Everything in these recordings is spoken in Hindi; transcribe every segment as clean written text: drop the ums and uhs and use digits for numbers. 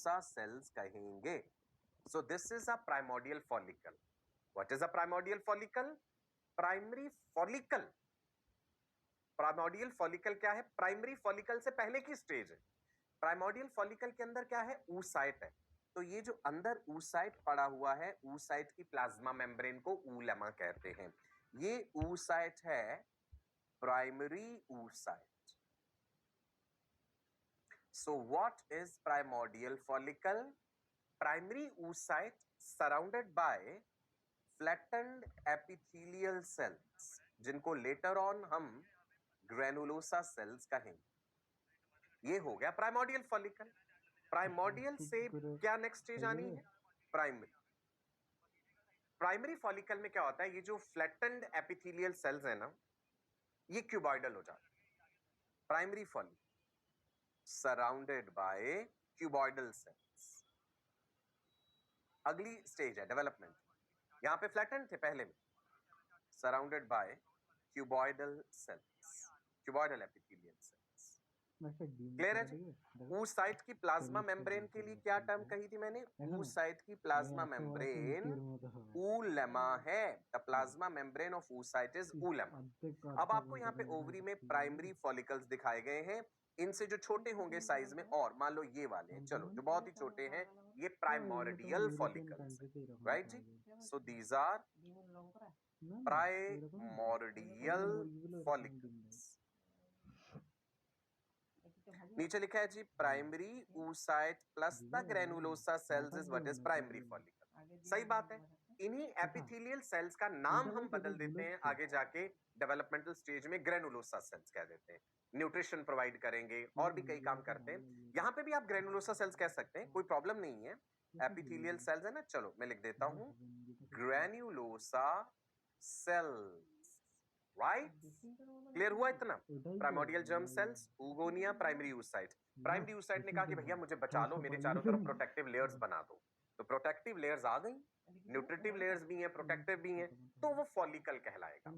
ग्रेनुलोसा सेल्स कहेंगे। So this is a primordial follicle. What is a primordial follicle? Primary follicle. Primordial follicle क्या है? प्राइमरी फॉलिकल से पहले की स्टेज है। प्राइमोर्डियल फॉलिकल के अंदर क्या है? oocyte है। तो ये जो अंदर oocyte पड़ा हुआ है, oocyte की प्लाज्मा मेम्ब्रेन को oolemma कहते हैं। ये oocyte है primary oocyte। So what is primordial follicle? Primary oocyte surrounded by flattened epithelial cells, जिनको later on हम granulosa cells कहेंगे। ये हो गया प्राइमोर्डियल फॉलिकल। प्राइमोर्डियल से क्या नेक्स्ट स्टेज आनी है? प्राइमरी। प्राइमरी फॉलिकल में क्या होता है? ये जो फ्लैटेंड एपिथेलियल सेल्स है ना, ये क्यूबॉइडल हो जाते हैं। Primary follicle surrounded by cuboidal cells. अगली स्टेज है डेवलपमेंट। यहां पे फ्लैटेंड थे पहले में, surrounded by cuboidal cells, cuboidal epithelial cells. Clear है जी? oocyte की प्लाज्मा मेम्ब्रेन के लिए क्या टर्म कही थी मैंने? oocyte की प्लाज्मा मेम्ब्रेन oolemma है। The plasma membrane of oocyte is oolemma। अब आपको यहाँ पे ओवरी में प्राइमरी फॉलिकल्स दिखाए गए हैं। इनसे जो छोटे होंगे साइज में, और मान लो ये वाले हैं, चलो जो बहुत ही छोटे हैं, ये प्राइमोर्डियल फॉलिकल्स हैं, राइट जी? So these are primordial follicles. नीचे लिखा है जी primary oocyte plus the granulosa cells is what is primary follicle. सही बात है। इन्हीं एपिथेलियल सेल्स का नाम हम बदल देते हैं आगे जाके, डेवलपमेंटल स्टेज में ग्रेनुलोसा सेल्स कह देते हैं। न्यूट्रिशन प्रोवाइड करेंगे और भी कई काम करते हैं। यहां पे भी आप ग्रेनुलोसा सेल्स कह सकते हैं, कोई प्रॉब्लम नहीं है। एपिथेलियल सेल्स है ना, चलो मैं लिख देता हूं ग्रेनुलोसा सेल्स, राइट? क्लियर हुआ इतना? Primordial germ cells, oogonia, primary oocyte। Primary oocyte ने कहा कि भैया मुझे बचा लो, मेरे चारों तरफ प्रोटेक्टिव लेयर्स बना दो। तो प्रोटेक्टिव लेयर्स आ गई, न्यूट्रिटिव लेयर्स भी हैं, प्रोटेक्टिव भी हैं, तो वो फॉलिकल कहलाएगा।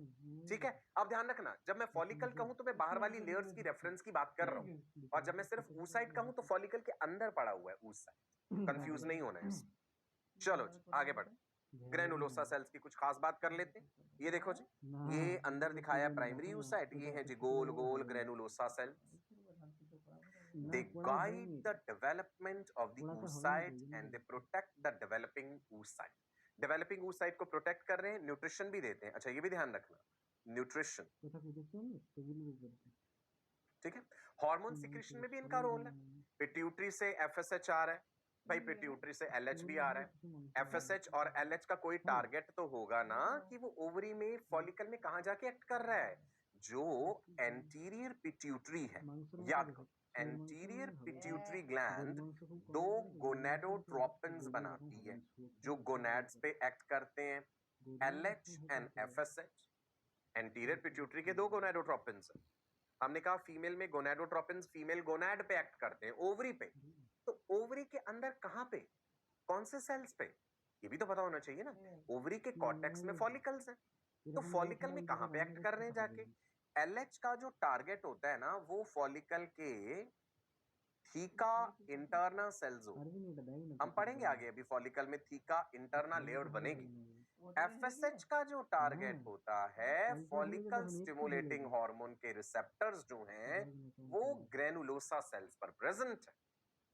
ठीक है? अब ध्यान रखना, जब मैं फॉलिकल कहूं तो मैं बाहर वाली लेयर्स की रेफरेंस की बात कर रहा हूं, और जब मैं सिर्फ oocyte कहूं तो फॉलिकल के अंदर पड़ा हुआ है oocyte। कंफ्यूज नहीं होना है इसमें। चलो जी आगे बढ़। ग्रेनुलोसा सेल्स की कुछ खास बात कर लेते हैं। ये देखो जी, ये अंदर दिखाया प्राइमरी oocyte, ये है जी गोल गोल granulosa cells. They guide the development of the oocyte and they protect the developing oocyte. Developing oocyte को प्रोटेक्ट कर रहे हैं, न्यूट्रिशन भी देते हैं। अच्छा ये भी ध्यान रखना, न्यूट्रिशन, ठीक है? हार्मोन सिक्रीशन में भी इनका रोल है। पिट्यूटरी से एफएसएच आ रहा है, भाई पिट्यूटरी से एलएच भी आ रहा है। एफएसएच और एलएच का कोई टारगेट तो होगा ना कि वो ओवरी में फॉलिकल में कहां जाके एक्ट कर रहा है? जो एंटीरियर पिट्यूटरी है, याद करो एंटीरियर पिट्यूटरी ग्लैंड दो गोनेडोट्रोपिन्स बनाती है जो गोनाड्स पे एक्ट करते हैं, LH and FSH. Anterior pituitary के दो गोनेडोट्रोपिन्स हैं। हमने कहा फीमेल में गोनेडोट्रोपिन्स फीमेल गोनाड पे एक्ट करते हैं, ओवरी पे। तो ओवरी के अंदर कहां पे, कौन से सेल्स पे, ये भी तो पता होना चाहिए ना। ओवरी के कॉर्टेक्स में फॉलिकल्स हैं, तो फॉलिकल में कहां पे एक्ट कर रहे हैं जाके? एलएच का जो टारगेट होता है ना, वो फॉलिकल के थीका इंटरना सेल्स हो। हम पढ़ेंगे आगे, अभी फॉलिकल में थीका इंटरना लेयर बनेगी। एफएसएच का जो टारगेट होता है, फॉलिकल स्टिमुलेटिंग हार्मोन के रिसेप्टर्स जो हैं, वो ग्रेनुलोसा सेल्स पर प्रेजेंट है।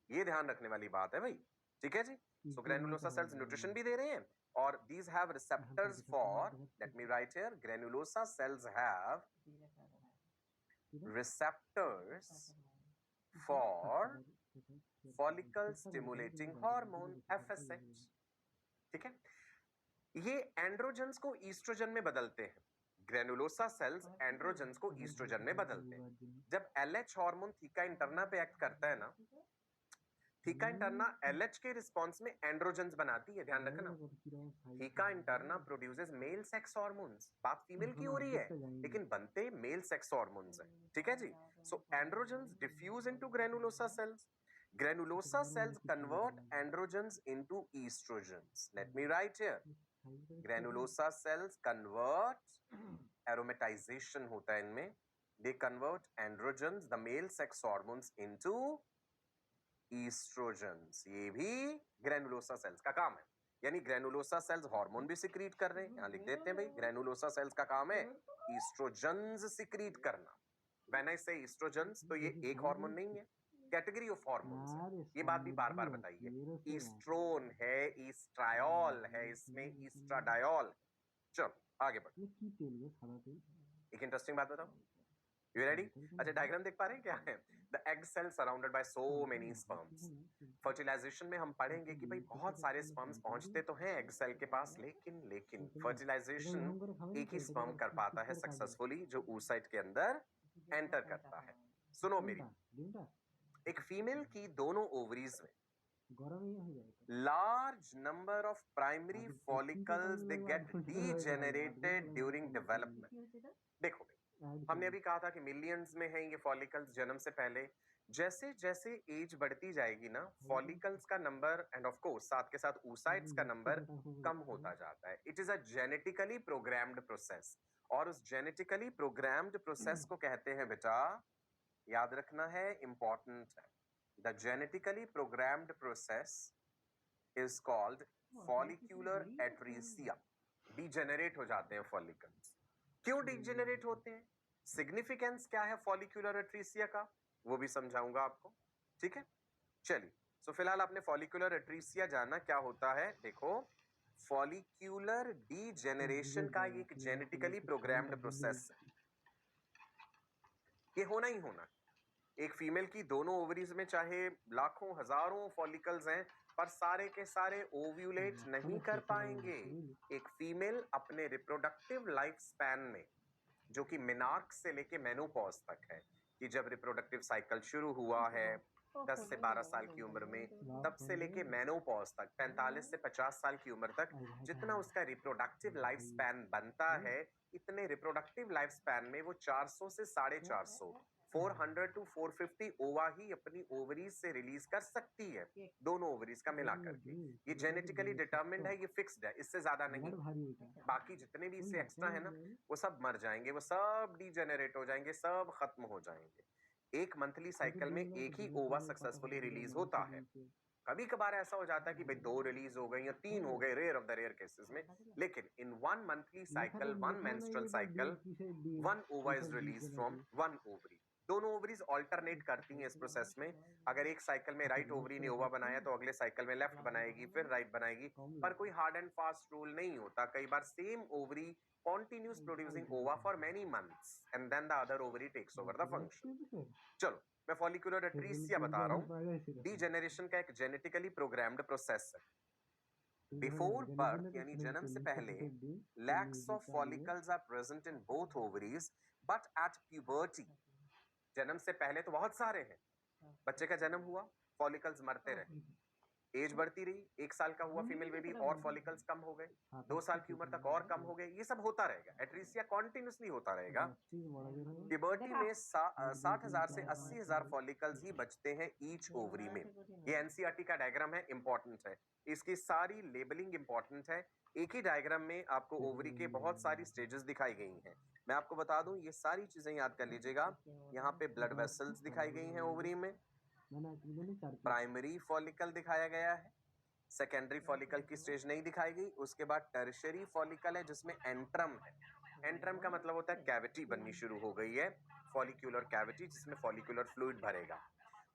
ये ध्यान रखने वाली बात है भाई, ठीक है जी? सो ग्रेनुलोसा सेल्स न्यूट्रिशन भी दे रहे हैं, और these have receptors for, let me write here, granulosa cells have receptors for follicle stimulating hormone FSH। ठीक है? ये एंड्रोजन्स को ईस्ट्रोजन में बदलते हैं। ग्रेनुलोसा सेल्स एंड्रोजन्स को ईस्ट्रोजन में बदलते हैं। जब एलएच हार्मोन थीका इंटरना पे एक्ट करता है ना, थीका इंटरना एलएच के रिस्पॉन्स में एंड्रोजन्स बनाती है, ध्यान रखना। Theca interna produces male sex hormones. बात फीमेल की हो रही है, लेकिन बनते मेल सेक्स हार्मोन्स हैं, ठीक है जी? So androgens diffuse into granulosa cells. Granulosa cells convert androgens into estrogens. Let me write here. Granulosa cells convert, aromatization होता है इनमें, they convert androgens, the male sex hormones, into ईस्ट्रोजन्स, ये भी ग्रेनुलोसा सेल्स का काम है। यानी ग्रेनुलोसा सेल्स हार्मोन भी सिक्रीट कर रहे हैं, यहां लिख देते हैं भाई, ग्रेनुलोसा सेल्स का काम है ईस्ट्रोजन्स सिक्रीट करना। व्हेन आई से ईस्ट्रोजन्स, तो ये एक हार्मोन नहीं है, कैटेगरी ऑफ हार्मोन्स है। ये बात भी बार बार बताइए, ईस्ट्रोन है, ईस्ट्रायोल है, इसमें ईस्ट्राडायोल। चलो आगे बढ़ो। एक इंटरेस्टिंग बात बताओ, यू रेडी? अच्छा, डायग्राम देख पा रहे हैं क्या है? The egg cell surrounded by so many sperms. Fertilisation में हम पढ़ेंगे कि भाई बहुत सारे स्पर्म्स पहुंचते तो हैं एग सेल के पास, लेकिन फर्टिलाइजेशन एक ही स्पर्म कर पाता है सक्सेसफुली, जो oocyte के अंदर एंटर करता है। सुनो मेरी, एक फीमेल की दोनों ओवरीज में large number of primary follicles they get degenerated during development। देखो, हमने अभी कहा था कि मिलियंस में हैं ये फॉलिकल्स जन्म से पहले। जैसे जैसे एज बढ़ती जाएगी ना, फॉलिकल्स का नंबर एंड ऑफ कोर्स साथ के साथ oocytes का नंबर कम होता जाता है। It is a genetically programmed process, और उस जेनेटिकली प्रोग्राम्ड प्रोसेस को कहते हैं बेटा, याद रखना है, इंपॉर्टेंट है, the genetically programmed process is called follicular atresia. Degenerate हो जाते हैं फॉलिकल्स। क्यों डीजेनरेट होते हैं, सिग्निफिकेंस क्या है फॉलिक्यूलर एट्रीसिया का, वो भी समझाऊंगा आपको, ठीक है? चलिए, सो फिलहाल आपने फॉलिक्यूलर एट्रीसिया जाना क्या होता है। देखो, फॉलिक्यूलर डीजेनरेशन का एक जेनेटिकली प्रोग्राम्ड प्रोसेस है, ये होना ही होना। एक फीमेल की दोनों ओवरीज में चाहे लाखों हजारों फॉलिकल्स हैं, पर सारे के सारे ओव्यूलेट नहीं कर पाएंगे। एक फीमेल अपने रिप्रोडक्टिव लाइफ स्पैन में, जो कि मिनार्क से लेके मेनोपॉज तक है, कि जब रिप्रोडक्टिव साइकिल शुरू हुआ है 10 से 12 साल की उम्र में, तब से लेके मेनोपॉज तक 45 से 50 साल की उम्र तक, जितना उसका रिप्रोडक्टिव लाइफ स्पैन बनता है, इतने रिप्रोडक्टिव लाइफ स्पैन में वो 400 से 450, 400 टू 450 ओवा ही अपनी ओवरीज से रिलीज कर सकती है, दोनों ओवरीज का मिलाकर के। ये जेनेटिकली डिटरमिन्ड है, ये फिक्स्ड है, इससे ज्यादा नहीं। बाकी जितने भी इससे एक्स्ट्रा है ना, वो सब मर जाएंगे, वो सब डीजेनरेट हो जाएंगे, सब खत्म हो जाएंगे। एक मंथली साइकिल में एक ही ओवा सक्सेसफुली रिलीज होता है। कभी कभार ऐसा हो जाता है कि भाई 2 रिलीज हो गई या 3 हो गए, rare of the rare cases में, लेकिन in 1 monthly cycle, 1 menstrual cycle, 1 ova is release from 1 ovary. दोनों ओवरीज ऑल्टरनेट करती हैं इस प्रोसेस में। अगर एक साइकिल में राइट ओवरी ने ओवा बनाया, तो अगले साइकिल में लेफ्ट बनाएगी, फिर राइट बनाएगी, पर कोई हार्ड एंड फास्ट रूल नहीं होता। कई बार same ovary continues producing ova for many months and then the other ovary takes over the function। चलो, मैं फॉलिक्यूलर एट्रीसिया बता रहा हूँ। डीजेनरेशन का एक जेनेटिकली प्रोग्राम्ड प्रोसेस है। बिफोर बर्थ यानी जन्म से पहले lakhs of follicles are present in both ovaries, but at puberty, जन्म से पहले तो बहुत सारे हैं, बच्चे का जन्म हुआ, फॉलिकल्स मरते रहे, एज बढ़ती रही, 1 साल का हुआ फीमेल बेबी और फॉलिकल्स कम हो गए, 2 साल की उम्र तक और कम हो गए, ये सब होता रहेगा। एट्रीसिया कॉन्टिन्यूसली होता रहेगा। प्यूबर्टी में 60,000 से 80,000 फॉलिकल्स ही बचते हैं ईच ओवरी में। ये एनसीईआरटी का डायग्राम है, इंपॉर्टेंट है, इसकी सारी लेबलिंग इंपॉर्टेंट है। एक ही डायग्राम में आपको ओवरी के बहुत सारी स्टेजेस दिखाई गई हैं। मैं आपको बता दूं, ये सारी चीजें याद कर लीजिएगा। यहाँ पे ब्लड वेसल्स दिखाई गई हैं ओवरी में, प्राइमरी फॉलिकल दिखाया गया है, सेकेंडरी फॉलिकल की स्टेज नहीं दिखाई गई। उसके बाद टर्शियरी फॉलिकल है, जिसमें एंट्रम है। एंट्रम का मतलब होता है कैविटी बननी शुरू हो गई है, फॉलिक्यूलर कैविटी, जिसमें फॉलिक्यूलर फ्लूइड भरेगा।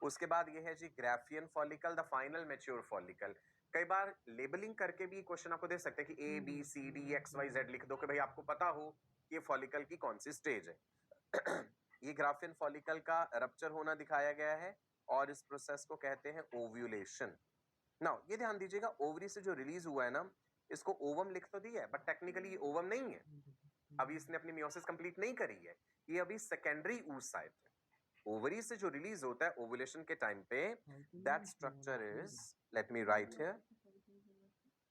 उसके बाद ये है जी Graafian follicle, the final mature follicle. कई बार लेबलिंग करके भी क्वेश्चन आपको दे सकते हैं कि ABCD XYZ लिख दो, कि भाई आपको पता हो कि ये फॉलिकल की कौन सी स्टेज है। ये ग्राफियन फॉलिकल का रप्चर होना दिखाया गया है, और इस प्रोसेस को कहते हैं ओव्यूलेशन। नाउ ये ध्यान दीजिएगा, ओवरी से जो रिलीज हुआ है ना, इसको ओवम लिख तो दिया है, बट टेक्निकली ये ओवम नहीं है, अभी इसने अपनी मियोसिस कंप्लीट नहीं करी है, ये अभी सेकेंडरी oocyte है। ओवरी से जो रिलीज होता है ओवुलेशन के टाइम पे, that structure is, let me right here,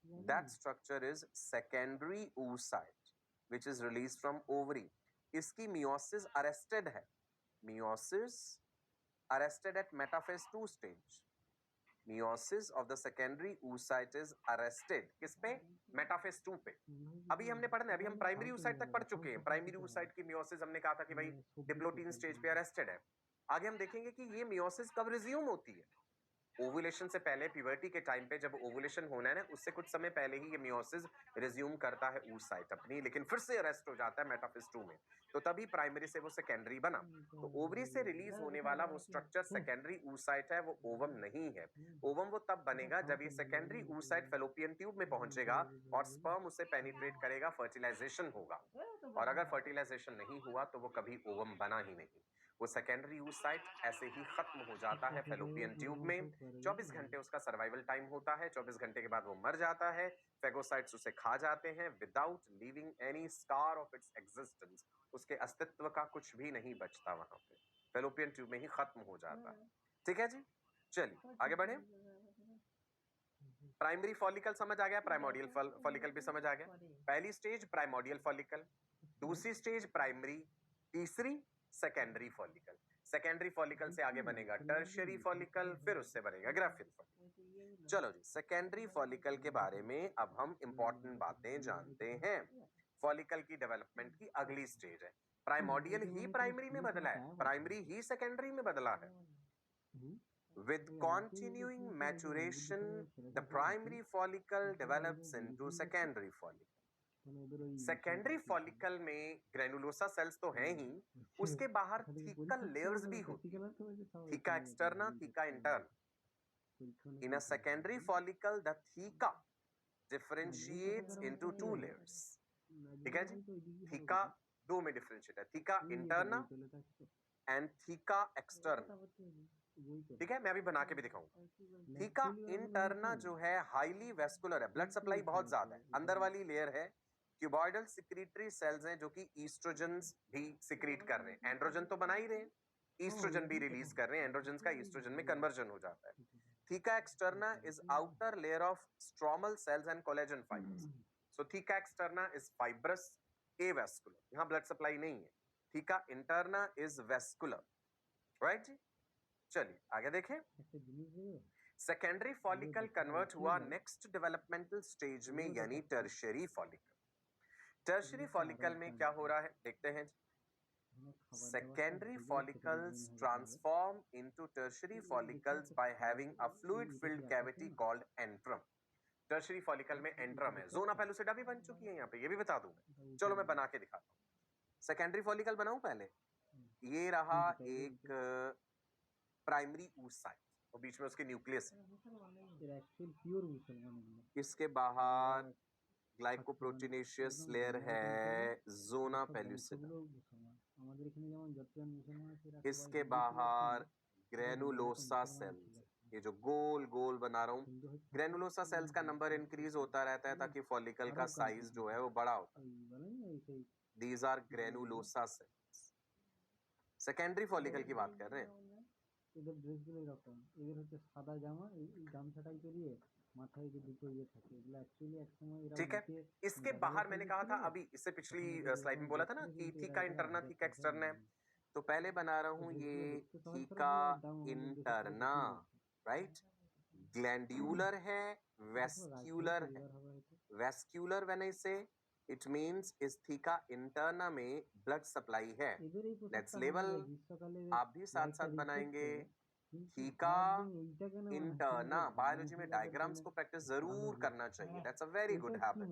that structure is secondary oocyte which is release from ovary. इसकी मियोसिस अरेस्टेड है, meiosis arrested at metaphase 2 stage। Meiosis of the secondary oocyte is arrested किस पे? मेटाफेज 2 पे। अभी हमने पढ़ना है, अभी हम प्राइमरी oocyte तक पढ़ चुके हैं। प्राइमरी oocyte की मियोसिस हमने कहा था कि भाई डिप्लोटीन स्टेज पे अरेस्टेड है। आगे हम देखेंगे कि ये मियोसिस कब रिज्यूम होती है। ओवुलेशन से पहले प्यूबर्टी के टाइम पे जब ओवुलेशन होना है ना, उससे कुछ समय पहले ही ये मियोसिस रिज्यूम करता है oocyte अपनी, लेकिन फिर से अरेस्ट हो जाता है मेटाफेज 2 में। तो तभी प्राइमरी से वो सेकेंडरी बना। तो ओवरी से रिलीज होने वाला वो स्ट्रक्चर सेकेंडरी oocyte है, वो ओवम नहीं है। ओवम वो तब बनेगा जब ये सेकेंडरी oocyte फेलोपियन ट्यूब में पहुंचेगा और स्पर्म उसे पेनिट्रेट करेगा, फर्टिलाइजेशन होगा। और अगर फर्टिलाइजेशन नहीं हुआ तो वो कभी ओवम बना ही नहीं। वो सेकेंडरी oocyte ऐसे ही खत्म हो जाता है फेलोपियन ट्यूब में। 24 घंटे उसका सर्वाइवल टाइम होता है, 24 घंटे के बाद वो मर जाता है। फेगोसाइट्स उसे खा जाते हैं without leaving any scar of its existence. उसके अस्तित्व का कुछ भी नहीं बचता वहां पे, फेलोपियन ट्यूब में ही खत्म हो जाता है। ठीक है जी, चलिए आगे बढ़े। प्राइमरी फॉलिकल समझ आ गया, प्राइमोडियल फॉलिकल भी समझ आ गया। पहली स्टेज प्राइमोडियल फॉलिकल, दूसरी स्टेज प्राइमरी, तीसरी सेकेंडरी फॉलिकल। सेकेंडरी फॉलिकल से आगे बनेगा टर्शियरी फॉलिकल, फिर उससे बनेगा ग्राफियल फॉलिकल। चलो जी, सेकेंडरी फॉलिकल के बारे में अब हम इंपॉर्टेंट बातें जानते हैं। फॉलिकल की डेवलपमेंट की अगली स्टेज है। प्राइमोडियल ही प्राइमरी में बदला है, प्राइमरी ही सेकेंडरी में बदला है। With continuing maturation, the primary follicle develops into secondary follicle. Secondary follicle में ग्रेनुलोसा सेल्स तो हैं ही, उसके बाहर थीकल लेयर्स भी होती हैं, theca externa, theca interna. In a secondary follicle the theca differentiates into two layers. ठीक है जी, थीका दो में डिफरेंशिएट है, theca interna and theca externa. ठीक है, मैं अभी बना के भी दिखाऊंगा। थीका इंटरना जो है हाईली वेस्कुलर है, ब्लड सप्लाई बहुत ज्यादा है, अंदर वाली लेयर है। क्यूबॉइडल सिक्रीटरी सेल्स हैं जो कि ईस्ट्रोजन्स भी सिक्रीट कर रहे हैं, एंड्रोजन तो बना ही रहे हैं, ईस्ट्रोजन भी रिलीज कर रहे हैं, एंड्रोजन का ईस्ट्रोजन में कन्वर्जन हो जाता है। Theca externa is outer layer of stromal cells and collagen fibres. So theca externa is fibrous, avascular, यहां ब्लड सप्लाई नहीं है। Theca interna is vascular, right जी। चलिए आगे देखें। सेकेंडरी फॉलिकल कन्वर्ट हुआ नेक्स्ट डेवलपमेंटल स्टेज में, यानी टर्शियरी फॉलिकल। टर्शियरी फॉलिकल में क्या हो रहा है देखते हैं। Secondary follicles transform into tertiary follicles by having a fluid filled cavity called antrum. Tertiary follicle में एंट्रम है, जोना पेलुसिडा भी बन चुकी है यहाँ पे, ये भी बता दूंगा। चलो मैं बना के दिखाता हूँ। सेकेंडरी फॉलिकल बनाऊं पहले। ये रहा एक प्राइमरी oocyte, और बीच में उसके न्यूक्लियस है। इसके बाहर ग्लाइकोप्रोटीनेशियस लेयर है, जोना पेलुसिडा। इसके बाहर ग्रेनुलोसा सेल्स, ये जो गोल गोल बना रहा हूं, ग्रेनुलोसा सेल्स का नंबर इंक्रीज होता रहता है ताकि फॉलिकल का साइज जो है वो बड़ा होता है। These are granulosa cells. Secondary follicle की बात कर रहे हैं। এদের ড্রেসগুলো এরকম, এদের হচ্ছে সাদা জামা, এই গামছাটাই পরিয়ে মাথায় যে দুটো ইয়ে থাকে, এগুলো অ্যাকচুয়ালি একসময় এরা ठीक है, इसके बाहर मैंने कहा था अभी, इससे पिछली स्लाइड में बोला था ना कि थीका इंटरना थीका एक्सटर्ना है। तो पहले बना रहा हूं ये थीका इंटरना, राइट। ग्लैंड्यूलर है, वेस्क्यूलर है। वेस्क्यूलर व्हेन आई से इट मींस इस थीका इंटरना में ब्लड सप्लाई है। लेट्स लेवल, आप भी साथ साथ बनाएंगे। थीका इंटरना, बायोलॉजी में डायग्राम्स को प्रैक्टिस जरूर करना चाहिए, that's a very good habit.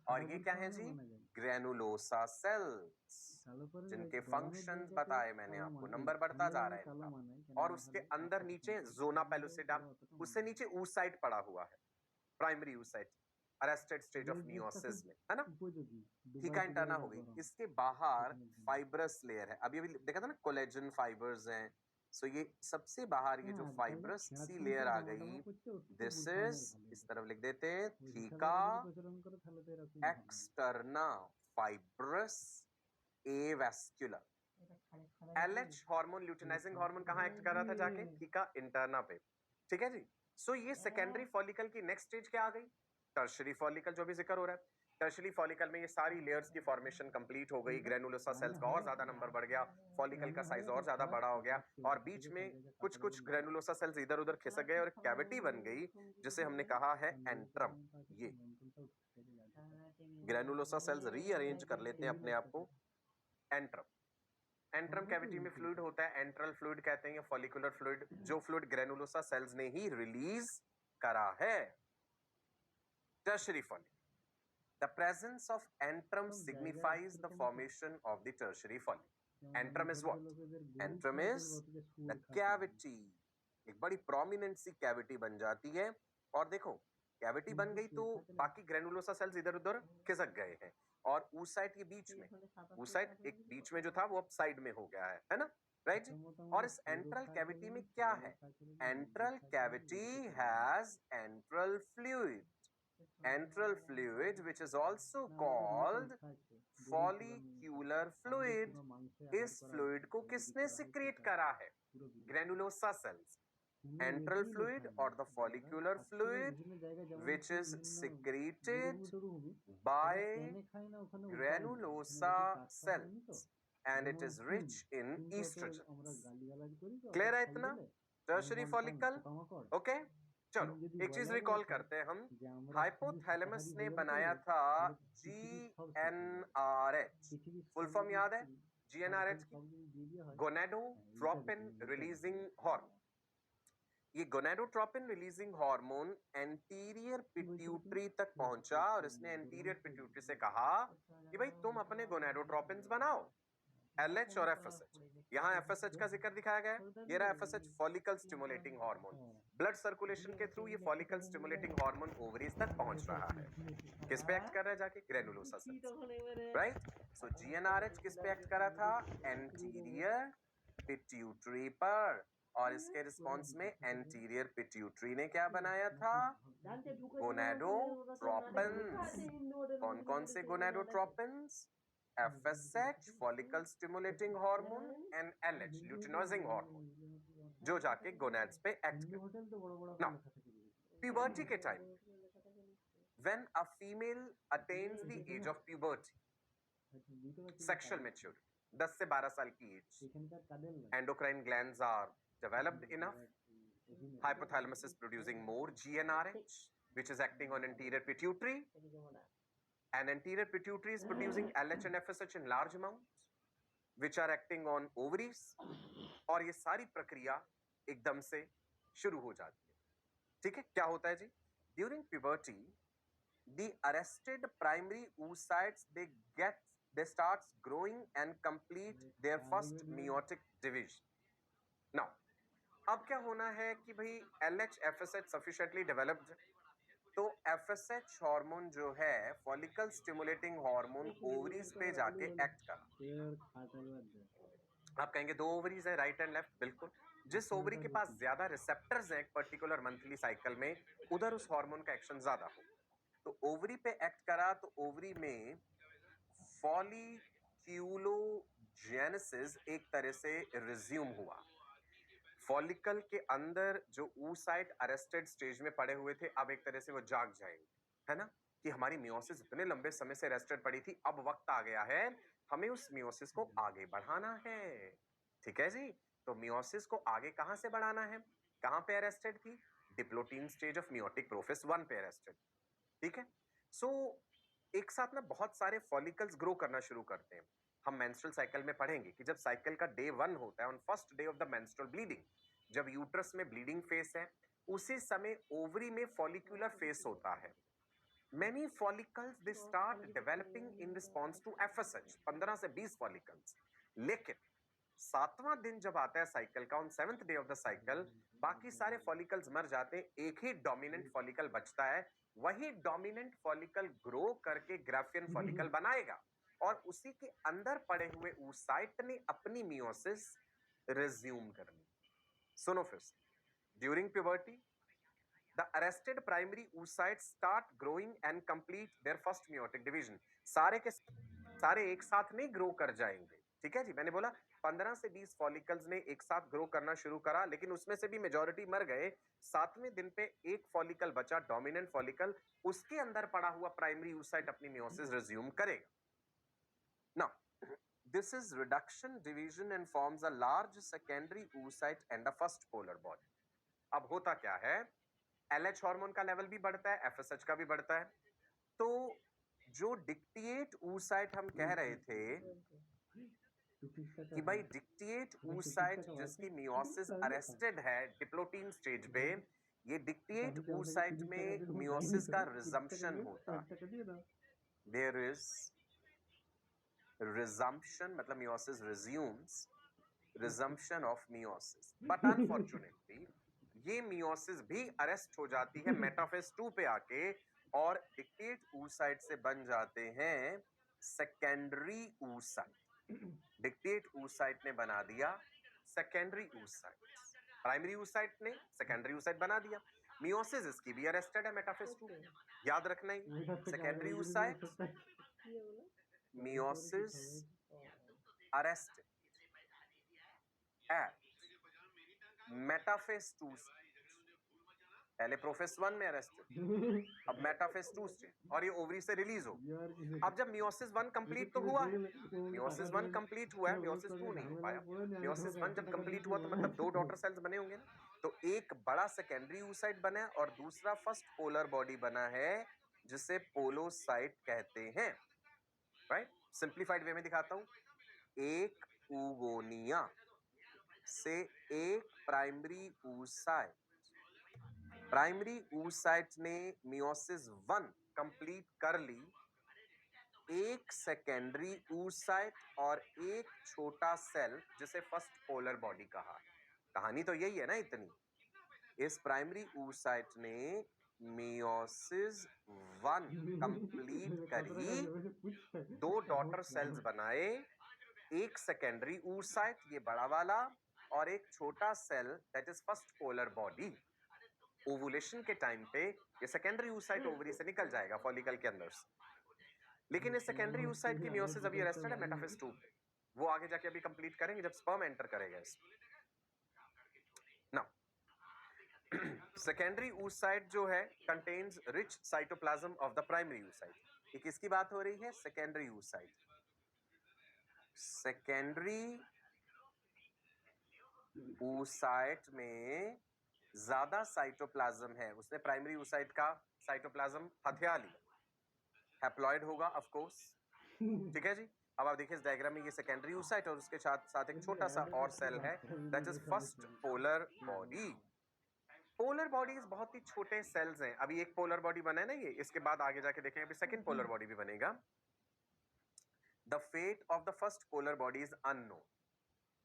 और ये क्या है जी, ग्रेनुलोसा सेल्स, जिनके फंक्शंस बताए मैंने आपको, नंबर बढ़ता जा रहा है इनका। और उसके अंदर नीचे जोना पेलुसिडा, उससे नीचे oocyte पड़ा हुआ है, primary oocyte, arrested stage of meiosis में, है ना। थीका इंटरना हो गई। इसके बाहर फाइब्रस लेयर है, अभी अभी देखा था ना, कोलेजन फाइबर्स हैं। सो ये सबसे बाहर ये जो फाइब्रस सी लेयर आ गई, दिस इज, इस तरफ लिख देते हैं, theca externa fibrous avascular. LH hormone, luteinizing hormone कहां एक्ट कर रहा था जाके, थीका इंटरना पे। ठीक है जी। सो ये सेकेंडरी फॉलिकल की नेक्स्ट स्टेज क्या आ गई, टर्शियरी फॉलिकल, जो भी जिक्र हो रहा है। टर्शियरी फॉलिकल में ये सारी लेयर्स की फॉर्मेशन कंप्लीट हो गई, ग्रेनुलोसा सेल्स का और ज्यादा नंबर बढ़ गया, फॉलिकल का साइज और ज्यादा बड़ा हो गया, और बीच में कुछ कुछ ग्रेनुलोसा सेल्स इधर उधर खिसक गए और कैविटी बन गई, जिसे हमने कहा है एंट्रम। ये ग्रेनुलोसा सेल्स रीअरेंज कर लेते हैं अपने आप को, एंट्रम। एंट्रम कैविटी में फ्लूइड होता है, एंट्रल फ्लूइड कहते हैं या फॉलिकुलर फ्लूइड, जो फ्लूइड ग्रेनुलोसा सेल्स ने ही रिलीज करा है। Tertiary follicle, the presence of antrum signifies the formation of the tertiary follicle. Antrum is what? Antrum is the cavity, एक बड़ी प्रोमिनेंट सी कैविटी बन जाती है। और देखो कैविटी बन गई तो बाकी ग्रेनुलोसा सेल्स इधर उधर खिसक गए हैं, और ऊसाइट के बीच में, ऊसाइट एक बीच में जो था वो अब साइड में हो गया है ना, राइट जी। और इस एंट्रल कैविटी में क्या है? Enteral cavity has enteral fluid, enteral fluid which is also called follicular fluid. इस फ्लूइड को किसने सिक्रेट करा है? Granulosa sales. Antral fluid or the follicular fluid which is secreted by granulosa cells and it is rich in estrogens. Clear है इतना? Tertiary follicle, okay? चलो एक चीज रिकॉल करते हैं हम। हाइपोथैलेमस ने बनाया था GnRH, फुल फॉर्म याद है GnRH की? Gonadotropin releasing hormone. ये gonadotropin releasing hormone anterior pituitary तक पहुंचा और इसने एंटीरियर पिट्यूटरी से कहा कि भाई तुम अपने गोनेडोट्रोपिन्स बनाओ, LH और FSH। यहाँ FSH का जिक्र दिखाया गया है, ये रहा FSH, follicle stimulating hormone. Blood circulation के थ्रू ये फॉलिकल स्टिमुलेटिंग हार्मोन ओवरीज तक पहुंच रहा है। किस पे एक्ट कर रहा है जाके? Granulosa cells, right? So GnRH किस पे एक्ट कर रहा था? एंटीरियर पिट्यूटरी पर। और इसके रिस्पॉन्स में एंटीरियर पिट्यूटरी ने क्या बनाया था? गोनेडोट्रोपिन्स। कौन कौन से gonadotropins? FSH, follicle stimulating hormone, and LH, luteinizing hormone, जो जाके गोनाड्स पे एक्ट करते। नाउ प्यूबर्टी के time, when a female attains the age of puberty, sexual maturity, 10 से 12 साल की age, endocrine glands are developed enough, hypothalamus is producing more GnRH which is acting on anterior pituitary, and anterior pituitary is producing LH and FSH in large amounts which are acting on ovaries, और ये सारी प्रक्रिया एकदम से शुरू हो जाती है। ठीक है, क्या होता है जी? During puberty the arrested primary oocytes they starts growing and complete their first meiotic division. Now अब क्या होना है कि भाई LH FSH सफिशिएंटली डेवलप्ड, तो FSH हार्मोन जो है फॉलिकल स्टिमुलेटिंग हार्मोन ओवरीज पे जाके एक्ट करा। आप कहेंगे दो ओवरीज है, राइट एंड लेफ्ट, बिल्कुल। जिस ओवरी के पास ज्यादा रिसेप्टर्स हैं एक पर्टिकुलर मंथली साइकिल में, उधर उस हार्मोन का एक्शन ज्यादा हो। तो ओवरी पे एक्ट करा तो ओवरी में फॉलिक्यूलोजेनेसिस एक तरह से रिज्यूम हुआ। फॉलिकल के अंदर जो oocyte अरेस्टेड स्टेज में पड़े हुए थे, अब एक तरह से वो जाग जाएंगे, है ना? कि हमारी मियोसिस इतने लंबे समय से अरेस्टेड पड़ी थी, अब वक्त आ गया है हमें उस मियोसिस को आगे बढ़ाना है। ठीक है जी? तो मियोसिस को आगे कहां से बढ़ाना है? कहां पे अरेस्टेड थी? Diplotene stage of meiotic prophase 1 पे अरेस्टेड। ठीक है? सो एक साथ ना बहुत सारे फॉलिकल्स ग्रो करना शुरू करते हैं। हम मेंस्ट्रुअल साइकिल में पढ़ेंगे कि जब साइकिल का डे 1 होता है, on first day of the menstrual bleeding, जब यूट्रस में ब्लीडिंग फेस है, उसी समय ओवरी में फॉलिक्यूलर फेस होता है। Many follicles they start developing in response to FSH, 15 से 20 follicles। लेकिन 7वां दिन जब आता है साइकिल का, on 7th day of the cycle, बाकी सारे फॉलिकल्स मर जाते हैं, एक ही डोमिनेंट फॉलिकल बचता है। वही डोमिनेंट फॉलिकल ग्रो करके ग्राफियन फॉलिकल बनाएगा और उसी के अंदर पड़े हुए oocyte ने अपनी मियोसिस रिज्यूम करनी। सुनो फिर से, during puberty the arrested primary oocytes start growing and complete their first meiotic division। सारे के सारे एक साथ नहीं ग्रो कर जाएंगे। ठीक है जी? मैंने बोला 15 से 20 फॉलिकल्स ने एक साथ ग्रो करना शुरू करा, लेकिन उसमें से भी मेजॉरिटी मर गए। 7वें दिन पे एक फॉलिकल बचा, डोमिनेंट फॉलिकल, उसके अंदर पड़ा हुआ प्राइमरी oocyte अपनी मियोसिस रिज्यूम करेगा। Now this is reduction division and forms a large secondary oocyte and a first polar body. अब होता क्या है? LH हार्मोन का लेवल भी बढ़ता है, FSH का भी बढ़ता है। तो जो डिक्टिएट oocyte हम कह रहे थे, कि भाई डिक्टिएट oocyte जिसकी मियोसिस अरेस्टेड है डिप्लोटीन स्टेज पे, ये डिक्टिएट oocyte में मियोसिस का रिजम्पशन होता है। देयर इज रिजम्पशन, मतलब meiosis resumes, resumption of meiosis, but unfortunately ये मियोसिस भी अरेस्ट हो जाती है मेटाफेज 2 पे आके, और डिक्टिएट oocyte से बन जाते हैं सेकेंडरी oocyte। डिक्टिएट oocyte ने बना दिया सेकेंडरी oocyte, प्राइमरी oocyte ने सेकेंडरी oocyte बना दिया। मियोसिस इसकी भी अरेस्टेड है मेटाफेज 2, याद रखना ही। Secondary oocyte, meiosis arrested at metaphase 2 stage. पहले प्रोफेज 1 में अरेस्टेड, अब मेटाफेज 2 स्टेज, और ये ओवरी से रिलीज हो। अब जब मियोसिस 1 कंप्लीट तो हुआ है, मियोसिस 1 कंप्लीट हुआ है, मियोसिस 2 नहीं हो पाया। मियोसिस 1 जब कंप्लीट हुआ तो मतलब 2 डॉटर सेल्स बने होंगे ना, तो एक बड़ा सेकेंडरी oocyte बना है और दूसरा फर्स्ट पोलर बॉडी बना है जिसे पोलोसाइट कहते हैं। राइट, सिंप्लीफाइड वे में दिखाता हूं, एक oogonia से एक प्राइमरी oocyte, प्राइमरी oocyte ने मियोसिस 1 कंप्लीट कर ली, एक सेकेंडरी oocyte और एक छोटा सेल जिसे फर्स्ट पोलर बॉडी कहा। कहानी तो यही है ना इतनी। इस प्राइमरी oocyte ने मियोसिस 1 कंप्लीट करी, 2 डॉटर सेल्स बनाए, एक सेकेंडरी oocyte ये बड़ा वाला और एक छोटा cell that is first polar body. Ovulation के टाइम पे ये सेकेंडरी oocyte ओवरी से निकल जाएगा फॉलिकल के अंदर से, लेकिन इस सेकेंडरी oocyte की मियोसिस अभी अरेस्टेड है मेटाफेज 2 पे। वो आगे जाके अभी कंप्लीट करेंगे जब स्पर्म एंटर करेगा इसमें। नाउ सेकेंडरी oocyte जो है contains rich cytoplasm of the primary oocyte। ये किसकी बात हो रही है? Secondary oocyte। सेकेंडरी oocyte में ज्यादा साइटोप्लाज्म है, उसने प्राइमरी oocyte का साइटोप्लाज्म हथिया लिया, हैप्लॉइड होगा ऑफ कोर्स। ठीक है जी। अब आप देखिए इस डायग्राम में ये सेकेंडरी oocyte और उसके साथ एक छोटा सा और सेल है that is first polar body. Polar bodies बहुत ही छोटे सेल्स हैं। अभी एक पोलर बॉडी बना है ना ये, इसके बाद आगे जाके देखेंगे अभी सेकंड पोलर बॉडी भी बनेगा। The fate of the first polar body is unknown.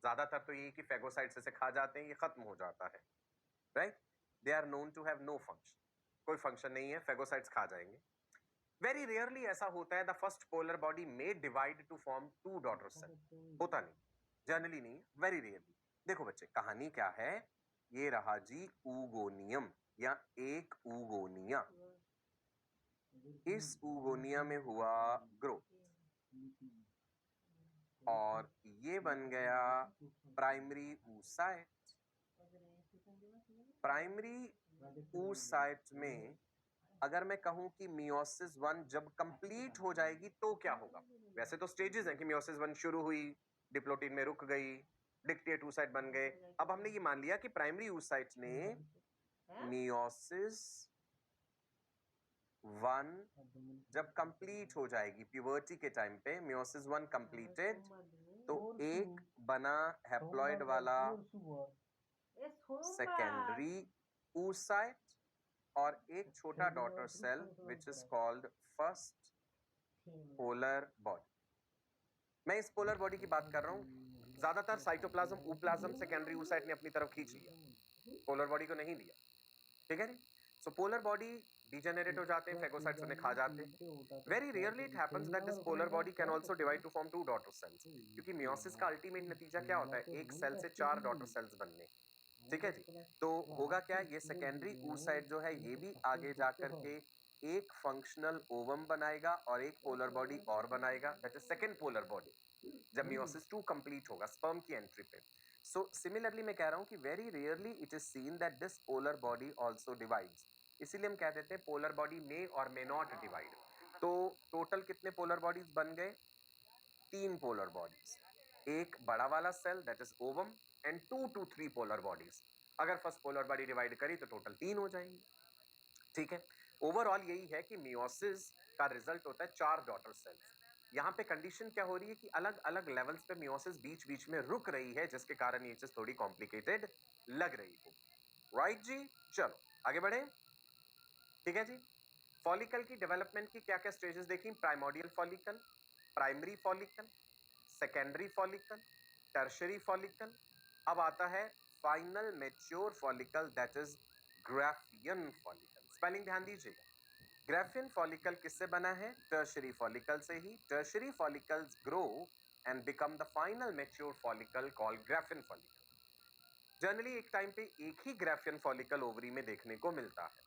ज्यादातर तो ये कि फेगोसाइट्स इसे खा जाते हैं, ये खत्म हो जाता है। Right, they are known to have no function, कोई फंक्शन नहीं है, फेगोसाइट्स खा जाएंगे। वेरी रेयरली ऐसा होता है the first polar body may divide to form 2 daughter cell, होता नहीं, जनरली नहीं, वेरी रेयरली। देखो बच्चे कहानी क्या है, ये रहा जी oogoनियम या एक oogonia। इस oogonia में हुआ ग्रोथ और ये बन गया प्राइमरी oocyte। प्राइमरी oocyte में अगर मैं कहूं कि मियोसिस 1 जब कंप्लीट हो जाएगी तो क्या होगा? वैसे तो स्टेजेस हैं कि मियोसिस 1 शुरू हुई, डिप्लोटीन में रुक गई, डिक्टिएट oocyte बन गए। अब हमने ये मान लिया कि प्राइमरी oocyte ने मियोसिस 1 जब कंप्लीट हो जाएगी, प्यूबर्टी के टाइम पे मियोसिस 1 कंप्लीटेड, तो एक बना हैप्लॉइड वाला सेकेंडरी oocyte और एक छोटा daughter cell which is called first polar body. मैं इस पोलर बॉडी की बात कर रहा हूं। ज्यादातर साइटोप्लाज्म ooप्लाज्म सेकेंडरी oocyte ने अपनी तरफ खींच लिया, पोलर बॉडी को नहीं दिया। ठीक है नी? सो पोलर बॉडी डिजेनरेट हो जाते हैं, फेगोसाइट्स उन्हें खा जाते हैं। Very rarely it happens that this polar body can also divide to form 2 daughter cells, क्योंकि मियोसिस का अल्टीमेट नतीजा क्या होता है? एक सेल से 4 डॉटर सेल्स बनने। ठीक है जी। तो होगा क्या, ये सेकेंडरी oocyte जो है ये भी आगे जाकर के एक फंक्शनल ओवम बनाएगा और एक पोलर बॉडी और बनाएगा, that is second polar body, जब मियोसिस 2 कंप्लीट होगा स्पर्म की एंट्री पे। सो सिमिलरली मैं कह रहा हूं कि very rarely it is seen that this polar body also divides, इसीलिए हम कह देते हैं पोलर बॉडी मे और मे नॉट डिवाइड। तो टोटल कितने पोलर बॉडीज बन गए? 3 पोलर बॉडीज, एक बड़ा वाला cell that is ovum and 2 to 3 polar bodies. अगर फर्स्ट पोलर बॉडी डिवाइड करी तो टोटल 3 हो जाएंगी। ठीक है, ओवरऑल यही है कि मियोसिस का रिजल्ट होता है 4 डॉटर सेल्स। यहाँ पे कंडीशन क्या हो रही है कि अलग अलग लेवल्स पे मियोसिस बीच बीच में रुक रही है, जिसके कारण ये चीज थोड़ी कॉम्प्लिकेटेड लग रही हो। राइट जी, चलो आगे बढ़े। ठीक है जी, फॉलिकल की डेवलपमेंट की क्या क्या स्टेजेस देखी? Primordial follicle, primary follicle, secondary follicle, tertiary follicle. अब आता है final mature follicle, that is Graafian follicle. Spelling ध्यान दीजिएगा। ग्राफियन फॉलिकल किससे बना है? टर्शरी फॉलिकल से ही। Tertiary follicles grow and become the final mature follicle called Graafian follicle. Generally एक टाइम पे एक ही ग्राफियन फॉलिकल ओवरी में देखने को मिलता है।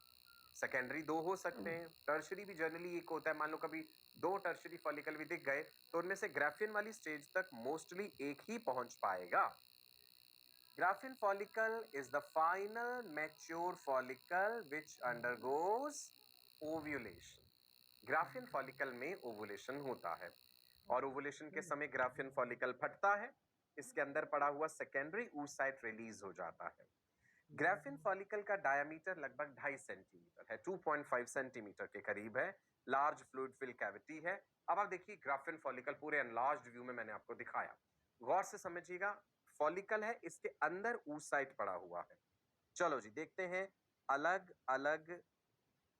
सेकेंडरी दो हो सकते हैं, टर्शरी भी जनरली एक होता है। मान लो कभी दो टर्शरी फॉलिकल भी दिख गए तो उनमें से ग्राफियन वाली स्टेज तक मोस्टली एक ही पहुंच पाएगा। Graafian follicle is the final mature follicle which undergoes ovulation. Graafian follicle में ओवुलेशन होता है और ओवुलेशन के समय ग्राफियन फॉलिकल फटता है, इसके अंदर पड़ा हुआ सेकेंडरी oocyte रिलीज हो जाता है। ग्राफियन फॉलिकल का डायमीटर लगभग 2.5 सेंटीमीटर है, 2.5 सेंटीमीटर के करीब है। लार्ज फ्लूइड फिल कैविटी है। अब आप देखिए ग्राफियन फॉलिकल पूरे एनलार्ज्ड व्यू में मैंने आपको दिखाया, गौर से समझिएगा। फॉलिकल है, इसके अंदर oocyte पड़ा हुआ है। चलो जी देखते हैं अलग अलग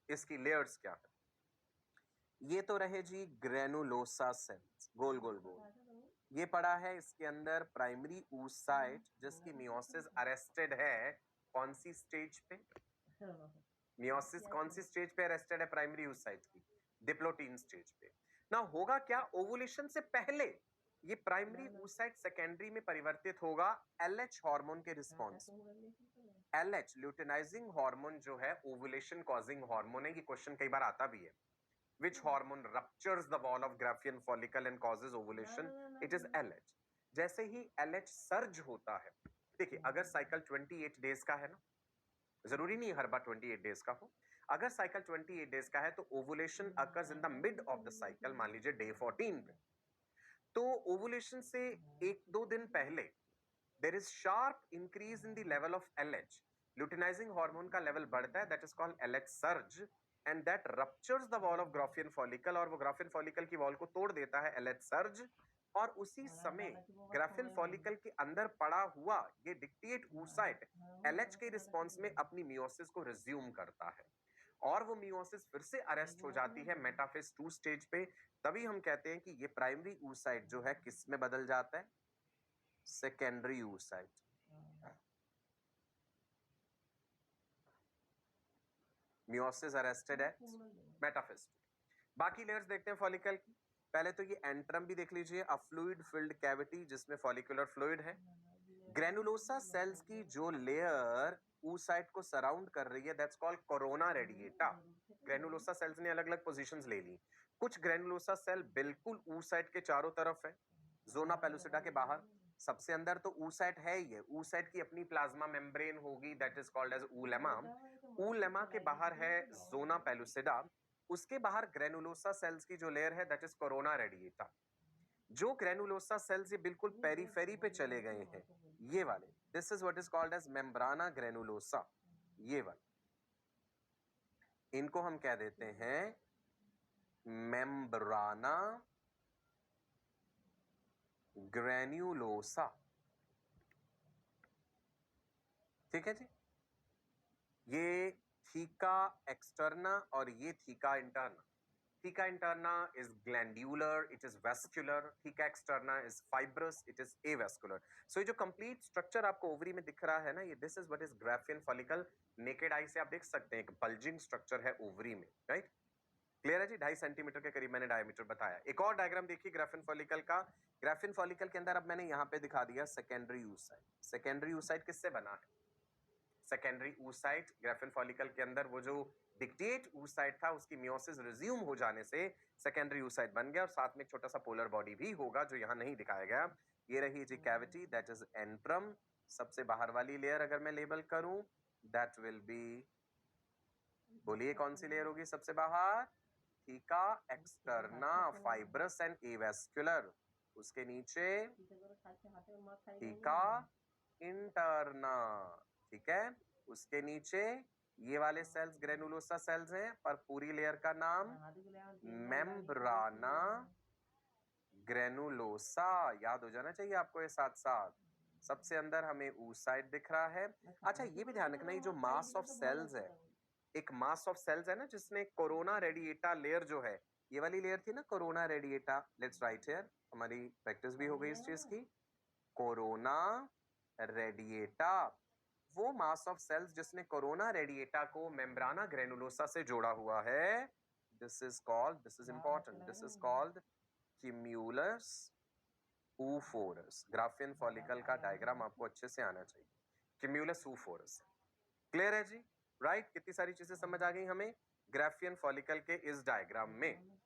इसकी लेयर्स क्या है। ये तो रहे जी ग्रेनुलोसा सेल्स, गोल गोल गोल। ये पड़ा है इसके अंदर प्राइमरी oocyte, जिसकी मियोसिस अरेस्टेड है कौन सी स्टेज पे? मियोसिस कौन सी स्टेज पे अरेस्टेड है प्राइमरी oocyte की? डिप्लोटीन स्टेज पे। ना होगा क्या, ओवुलेशन से पहले ये प्राइमरी oocyte सेकेंडरी में परिवर्तित होगा एलएच हार्मोन के रिस्पॉन्स। एलएच ल्यूटिनाइजिंग हार्मोन जो है ओवुलेशन कॉजिंग हार्मोन है। ये क्वेश्चन कई बार आता भी है। Which hormone ruptures the wall of Graafian follicle and causes ovulation? It is LH. जैसे ही LH सर्ज होता है, देखिए अगर साइकिल 28 डेज का है ना, जरूरी नहीं हर बार 28 डेज का हो। अगर साइकिल 28 डेज का है तो ovulation occurs in the mid of the cycle, मान लीजिए डे 14 पे। तो ओवुलेशन से एक दो दिन पहले there is sharp increase in the level of LH। Luteinising hormone का लेवल बढ़ता है, that is called LH surge, and that ruptures the wall of Graafian follicle, और वो ग्राफियन फॉलिकल की वॉल को तोड़ देता है LH सर्ज। और उसी समय ग्राफियन फॉलिकल के अंदर पड़ा हुआ ये डिक्टेट oocyte LH के रिस्पॉन्स में अपनी मियोसिस को रिज्यूम करता है, और वो मियोसिस फिर से अरेस्ट हो जाती है मेटाफेज 2 स्टेज पे। तभी हम कहते हैं कि ये प्राइमरी oocyte जो है किस में बदल जाता है? Secondary oocyte। मियोसिस अरेस्टेड है मेटाफेज 2। बाकी लेयर्स देखते हैं फॉलिकल की। पहले तो ये एंट्रम भी देख लीजिए, अ फ्लूइड फिल्ड कैविटी जिसमें फॉलिकुलर फ्लूइड है। ग्रेनुलोसा सेल्स की जो लेयर oocyte को सराउंड कर रही है, that's called corona radiata. Granulosa cells ने अलग अलग पोजीशंस ले ली। कुछ ग्रेनुलोसा सेल बिल्कुल oocyte के चारों तरफ है, जोना पेलुसिडा के बाहर। सबसे अंदर तो oocyte है ही है, oocyte की अपनी प्लाज्मा मेम्ब्रेन होगी, that is called as oolemma। oolemma के बाहर है जोना पेलुसिडा। उसके बाहर ग्रेनुलोसा सेल्स की जो लेयर है दैट इज कोरोना रेडिएटा। जो ग्रेनुलोसा सेल्स ये बिल्कुल पेरीफेरी पे चले गए हैं, ये वाले, this is what is called as membrana granulosa. ये वाले, इनको हम कह देते हैं मेम्ब्राना ग्रेन्युलोसा। ठीक है जी। ये थीका एक्सटर्ना और ये theca interna. Theca interna is glandular, it is vascular. Theca externa is fibrous, it is avascular. So ये जो complete structure आपको ओवरी में दिख रहा है ना, ये this is what is Graafian follicle. Naked eye से आप देख सकते हैं एक bulging structure है ओवरी में, right? क्लियर है जी? 2.5 सेंटीमीटर के करीब मैंने डायमीटर बताया। एक और डायग्राम देखिए ग्राफियन फॉलिकल का। ग्राफियन फॉलिकल के अंदर अब मैंने यहाँ पे दिखा दिया सेकेंडरी oocyte। सेकेंडरी oocyte किससे बना है? सेकेंडरी oocyte ग्राफियन फॉलिकल के अंदर वो जो डिक्टेट oocyte था उसकी मियोसिस रिज्यूम हो जाने से सेकेंडरी oocyte बन गया, और साथ में एक छोटा सा पोलर बॉडी भी होगा जो यहाँ नहीं दिखाया गया। ये रही जी कैविटी, दैट इज एंट्रम। सबसे बाहर वाली लेयर अगर मैं लेबल करूं, दैट विल बी, बोलिए कौन सी लेयर होगी सबसे बाहर? Theca externa, fibrous and avascular. उसके नीचे थीका इंटरना। ठीक है, उसके नीचे ये वाले सेल्स ग्रेनुलोसा सेल्स हैं, पर पूरी लेयर का नाम मेम्ब्राना ग्रेनुलोसा, याद हो जाना चाहिए आपको ये साथ साथ। सबसे अंदर हमें oocyte दिख रहा है। अच्छा ये भी ध्यान रखना, ये जो मास ऑफ सेल्स है, एक मास ऑफ सेल्स है ना जिसने कोरोना रेडिएटा लेयर जो है, ये वाली लेयर थी ना corona radiata, let's write here, हमारी प्रैक्टिस भी हो गई इस चीज की। कोरोना रेडिएटा, वो मास ऑफ सेल्स जिसने कोरोना रेडिएटा को मेम्ब्राना ग्रेनुलोसा से जोड़ा हुआ है, this is important, this is called cumulus oophorus। Graafian follicle का डायग्राम आपको अच्छे से आना चाहिए। क्यूम्यूलस oophorus, क्लियर है जी? राइट, कितनी सारी चीजें समझ आ गई हमें ग्राफियन फॉलिकल के इस डायग्राम में।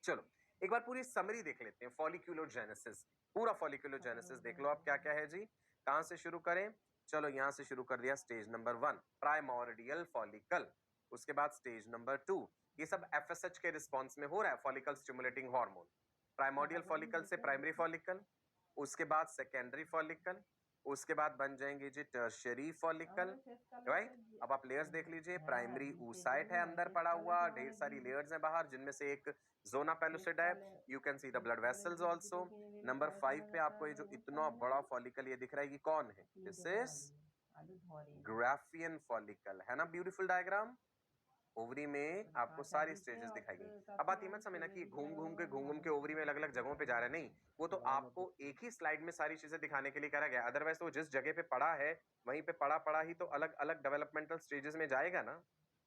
चलो एक बार पूरी समरी देख लेते हैं फॉलिक्यूलोजेनेसिस। पूरा फॉलिक्यूलोजेनेसिस देख लो आप क्या क्या है जी। कहां से शुरू करें? चलो यहां से शुरू कर दिया, स्टेज नंबर 1 प्राइमोर्डियल फॉलिकल। उसके बाद स्टेज नंबर 2, ये सब एफएसएच के रिस्पॉन्स में हो रहा है, follicle stimulating hormone. Primordial follicle से प्राइमरी फॉलिकल, उसके बाद सेकेंडरी फॉलिकल, उसके बाद बन जाएंगे जी टर्शियरी फॉलिकल, राइट। अब आप लेयर्स देख लीजिए, प्राइमरी oocyte है अंदर पड़ा हुआ, ढेर सारी लेयर्स हैं बाहर, जिनमें से एक जोना पेलुसिड है। You can see the blood vessels also. Number 5 पे आपको ये जो इतना बड़ा फॉलिकल ये दिख रहा है, ये कौन है? दिस इज ग्राफियन फॉलिकल, है ना ब्यूटीफुल डायग्राम। ओवरी में आपको सारी स्टेजेस दिखाई गई। अब बात ये मत समझना कि घूम घूम के ओवरी में अलग अलग जगहों पे जा रहा है, नहीं, वो तो आपको एक ही स्लाइड में सारी चीजें दिखाने के लिए करा गया। अदरवाइज तो जिस जगह पे पड़ा है वहीं पे पड़ा ही तो अलग अलग डेवलपमेंटल स्टेजेस में जाएगा ना।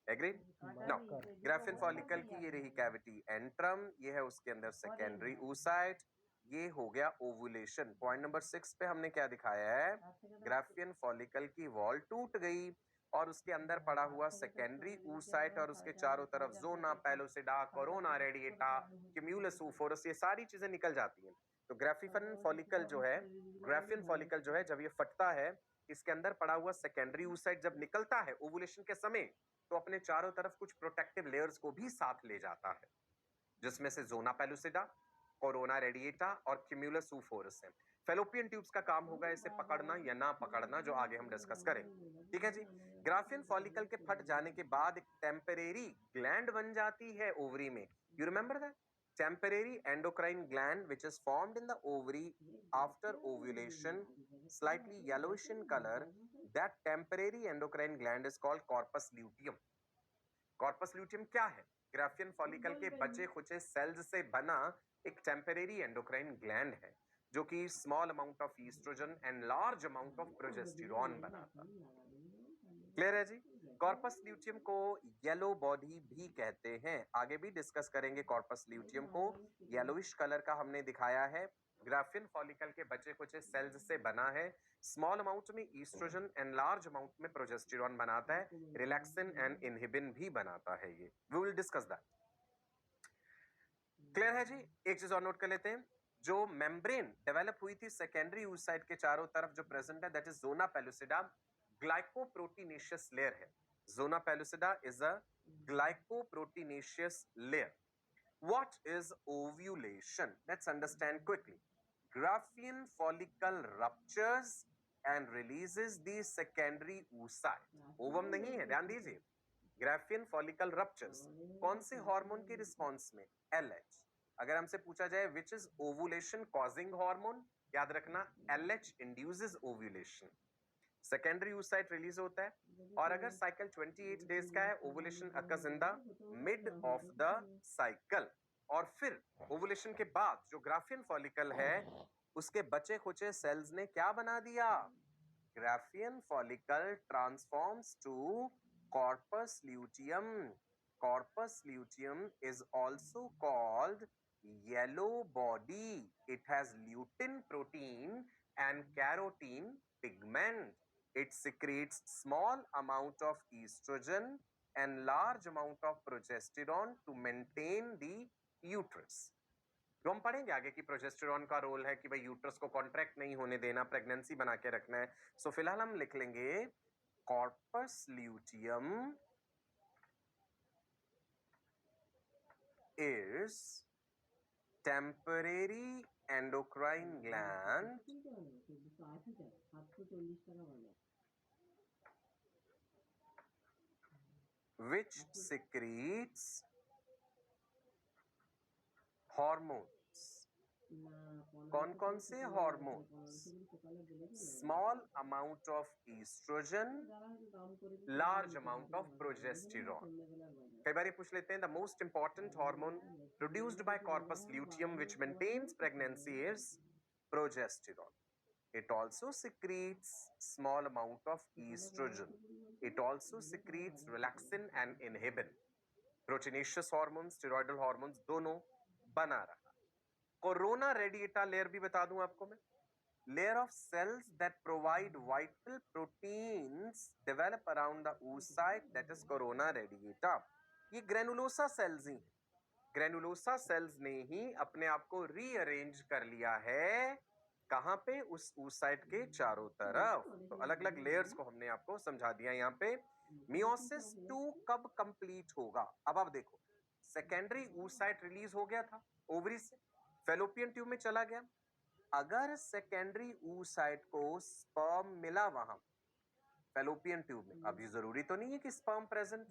एग्रीड? नो, ग्राफिन फॉलिकल की ये रही कैविटी एंट्रम, ये है उसके अंदर सेकेंडरी oocyte, ये हो गया ओवुलेशन। पॉइंट नंबर 6 पे हमने क्या दिखाया है? ग्राफियन फॉलिकल की वॉल टूट गई और उसके अंदर पड़ा हुआ सेकेंडरी oocyte और उसके चारों तरफ zona pellucida, corona radiata, cumulus oophorus, ये सारी चीजें निकल जाती हैं। तो ग्राफिन फॉलिकल जो है, ग्राफिन फॉलिकल जो है, जब ये फटता है, इसके अंदर पड़ा हुआ सेकेंडरी oocyte जब निकलता है ओवुलेशन के समय, तो अपने चारों तरफ कुछ प्रोटेक्टिव लेयर्स को भी साथ ले जाता है, जिसमें से जोना पेलुसिडा, कोरोना रेडिएटा और क्यूम्यूलस oophorus है। फेलोपियन ट्यूब्स का काम होगा इसे पकड़ना या ना पकड़ना, जो आगे हम डिस्कस करेंगे। ठीक है जी। ग्राफिन फॉलिकल के फट जाने के बाद एक टेम्परेरी ग्लैंड बन जाती है ओवरी में। You remember that? Temporary endocrine gland which is formed in the ovary after ovulation, slightly yellowish in color. That temporary endocrine gland is called corpus luteum. Corpus luteum क्या है? ग्राफियन फॉलिकल के बचे खुचे सेल्स से बना एक टेम्परेरी एंडोक्राइन ग्लैंड है, जो कि small amount of oestrogen and large amount of progesterone बनाता। क्लियर है जी? कॉर्पस ल्यूटियम को येलो बॉडी भी कहते हैं, आगे भी डिस्कस करेंगे। कॉर्पस ल्यूटियम को येलोइश कलर का हमने दिखाया है, ग्राफिन फॉलिकल के बचे खुचे सेल्स से बना है, स्मॉल अमाउंट में ईस्ट्रोजन एंड लार्ज अमाउंट में प्रोजेस्टेरॉन बनाता है, रिलैक्सिन एंड इनहिबिन भी बनाता है। ये we will discuss that. Clear है जी? एक चीज और नोट कर लेते हैं, जो मेम्ब्रेन डेवलप हुई थी सेकेंडरी oocyte के चारों तरफ जो प्रेजेंट है, that is zona pellucida, glycoproteinaceous layer है। Zona pellucida is a glycoproteinaceous layer. What is ovulation? Let's understand quickly. Graafian follicle ruptures and releases the secondary oocyte. Ovum नहीं है, ध्यान दीजिए। ग्राफियन फॉलिकल रप्चर्स कौन से हार्मोन के रिस्पॉन्स में? LH। अगर हमसे पूछा जाए which is ovulation causing hormone, याद रखना LH induces ovulation. Secondary oocyte release होता है, और अगर साइकिल 28 डेज का है, ovulation occurs in the mid of the cycle. और फिर ओवुलेशन के बाद जो ग्राफियन फॉलिकल है, उसके बचे खुचे सेल्स ने क्या बना दिया? Graafian follicle transforms to corpus luteum. Corpus luteum is also called yellow body. It has lutein protein and carotene pigment. It secretes small amount of estrogen and large amount of progesterone to maintain the uterus. तो हम पढ़ेंगे आगे कि प्रोजेस्टेरॉन का रोल है कि भाई यूट्रस को कॉन्ट्रैक्ट नहीं होने देना, प्रेगनेंसी बना के रखना है। सो फिलहाल हम लिख लेंगे corpus luteum is temporary endocrine gland which secretes hormones कौन कौन से hormones? Small amount of oestrogen, large amount of progesterone. कई बार ये पूछ लेते हैं the most important hormone produced by corpus luteum which maintains pregnancy is progesterone. It also secretes small amount of estrogen. It also secretes relaxin and inhibin. Proteinaceous hormones, steroidal hormones दोनों बना रहा. कोरोना रेडिएटा लेयर भी बता दूं आपको मैं. Layer of cells that provide vital proteins develop around the oocyte, that is corona radiata. ये ग्रेनुलोसा सेल्स ही हैं. ग्रेनुलोसा सेल्स ने ही अपने आप को रीअरेंज कर लिया है. कहां पे? उस oocyte के चारों तरफ. तो अलग अलग लेयर्स को हमने आपको समझा दिया. यहाँ पे मियोसिस 2 कब कंप्लीट होगा? अब आप देखो, सेकेंडरी oocyte रिलीज हो गया था ओवरी से, फेलोपियन ट्यूब में चला गया. अगर सेकेंडरी oocyte को स्पर्म मिला वहां फेलोपियन ट्यूब में, अभी जरूरी तो नहीं है कि स्पर्म प्रेजेंट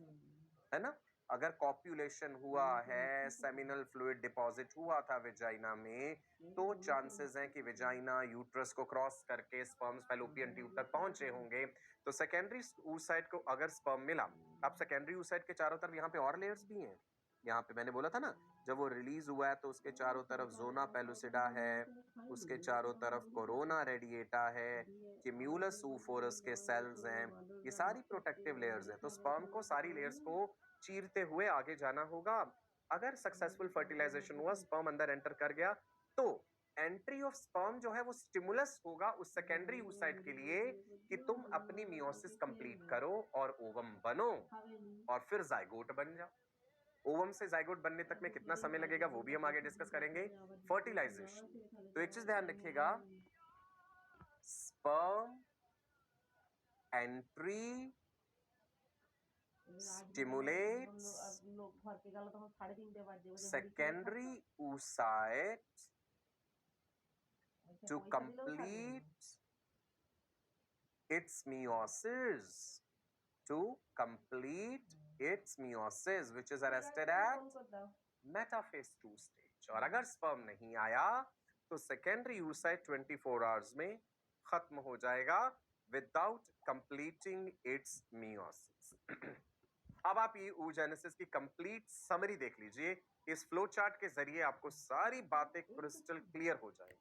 है ना. अगर कॉप्यूलेशन हुआ है, सेमिनल फ्लूइड डिपॉजिट हुआ था वेजाइना में, तो चांसेस हैं कि वेजाइना यूट्रस को क्रॉस करके स्पर्म्स फेलोपियन ट्यूब तक पहुंचे होंगे. तो सेकेंडरी oocyte को अगर स्पर्म मिला, अब सेकेंडरी oocyte के चारों तरफ यहाँ पे और लेयर्स भी हैं. यहाँ पे मैंने बोला था ना, जब वो रिलीज हुआ है तो उसके चारों तरफ जोना पेलुसिडा है, उसके चारों तरफ कोरोना रेडिएटा है, क्यूमुलस oophorus के सेल्स हैं. ये सारी प्रोटेक्टिव लेयर्स हैं. तो स्पर्म को सारी लेयर्स को चीरते हुए आगे जाना होगा. अगर सक्सेसफुल फर्टिलाइजेशन हुआ, स्पर्म अंदर एंटर कर गया, तो एंट्री ऑफ स्पर्म जो है वो स्टिमुलस होगा उस सेकेंडरी oocyte के लिए कि तुम अपनी मियोसिस कंप्लीट करो और ओवम बनो और फिर जाइगोट बन जाओ. ओवम से जाइगोट बनने तक में कितना समय लगेगा वो भी हम आगे डिस्कस करेंगे. फर्टिलाइजेशन, तो एक चीज ध्यान रखिएगा, sperm entry stimulates secondary oocyte to complete its meiosis, which is arrested at metaphase 2 stage. और अगर स्पर्म नहीं आया तो सेकेंडरी oocyte 24 आवर्स में खत्म हो जाएगा without completing its meiosis. अब आप ये oogenesis की कंप्लीट समरी देख लीजिए. इस फ्लो चार्ट के जरिए आपको सारी बातें क्रिस्टल क्लियर हो जाएंगी.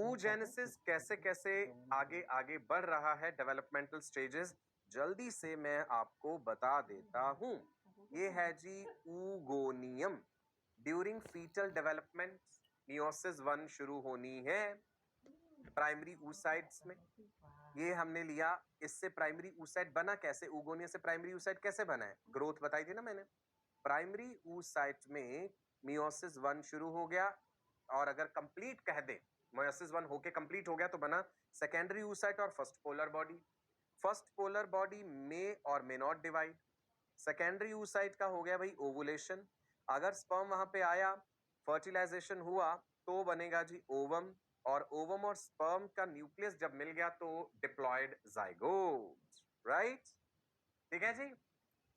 oogenesis कैसे कैसे आगे आगे बढ़ रहा है, डेवलपमेंटल स्टेजेस, जल्दी से मैं आपको बता देता हूं. ये है जी oogoनियम. ड्यूरिंग फीटल डेवलपमेंट मियोसिस 1 शुरू होनी है प्राइमरी oocytes में. ये हमने लिया. इससे प्राइमरी oocyte बना कैसे? oogonia से प्राइमरी oocyte कैसे बना है? ग्रोथ बताई थी ना मैंने. प्राइमरी oocyte में मियोसिस 1 शुरू हो गया, और अगर कंप्लीट कह दे, मियोसिस 1 होके कंप्लीट हो गया तो बना सेकेंडरी oocyte और first polar body. First polar body में और may not divide. Secondary oocyte का हो गया भाई ओवुलेशन. अगर स्पर्म वहां पे आया, फर्टिलाइजेशन हुआ, तो बनेगा जी ओवम, और ओवम और स्पर्म का न्यूक्लियस जब मिल गया तो डिप्लॉयड जाइगोट. राइट? ठीक है जी.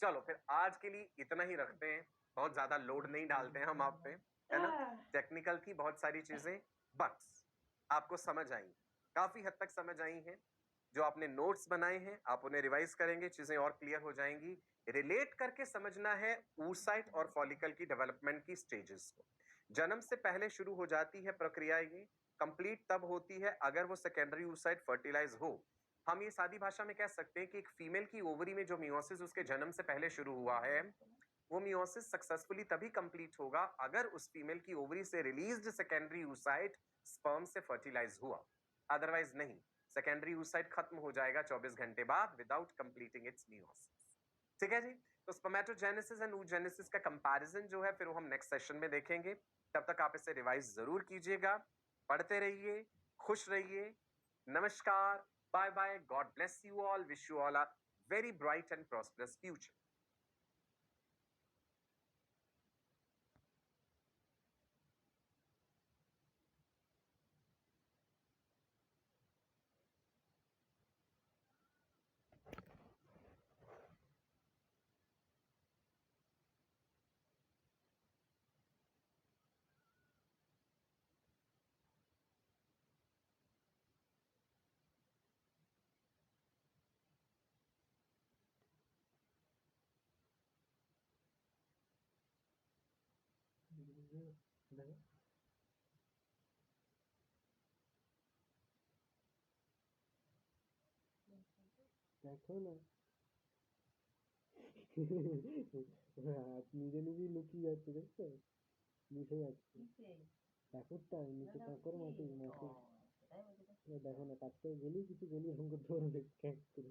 चलो फिर आज के लिए इतना ही रखते हैं. बहुत ज्यादा लोड नहीं डालते हैं हम आप पे, है ना. टेक्निकल थी बहुत सारी चीजें, बट आपको समझ आई, काफी हद तक समझ आई हैं. जो आपने नोट्स बनाए हैं आप उन्हें रिवाइज करेंगे, चीजें और क्लियर हो जाएंगी. रिलेट करके समझना है oocyte और फॉलिकल की डेवलपमेंट की स्टेजेस को. जन्म से पहले शुरू हो जाती है प्रक्रिया. ये कंप्लीट तब होती है अगर वो सेकेंडरी oocyte फर्टिलाइज हो. हम ये सादी भाषा में कह सकते हैं कि एक फीमेल की ओवरी में जो मियोसिस उसके जन्म से पहले शुरू हुआ है, वो मियोसिस सक्सेसफुली तभी कंप्लीट होगा अगर उस फीमेल की ओवरी से रिलीज्ड सेकेंडरी oocyte स्पर्म से फर्टिलाइज हुआ. अदरवाइज नहीं, सेकेंडरी oocyte खत्म हो जाएगा 24 घंटे बाद विदाउट कंप्लीटिंग इट्स मियोसिस. ठीक है जी. तो स्पर्मेटोजेनेसिस एंड oogenesis का कंपैरिजन जो है फिर वो हम नेक्स्ट सेशन में देखेंगे. तब तक आप इसे रिवाइज जरूर कीजिएगा. पढ़ते रहिए, खुश रहिए. नमस्कार, bye bye. God bless you all. Wish you all a very bright and prosperous future. দেখো দেখো না হাত নিজে নিজেই লুকিয়ে যাচ্ছে দেখছো মিশে যাচ্ছে ঠাকুরটা নিচে ঠাকুর মাটি মাটি দেখো না কাছ থেকে গেলেই কিছু গেলি আমাকে ধরবে ক্যাক করে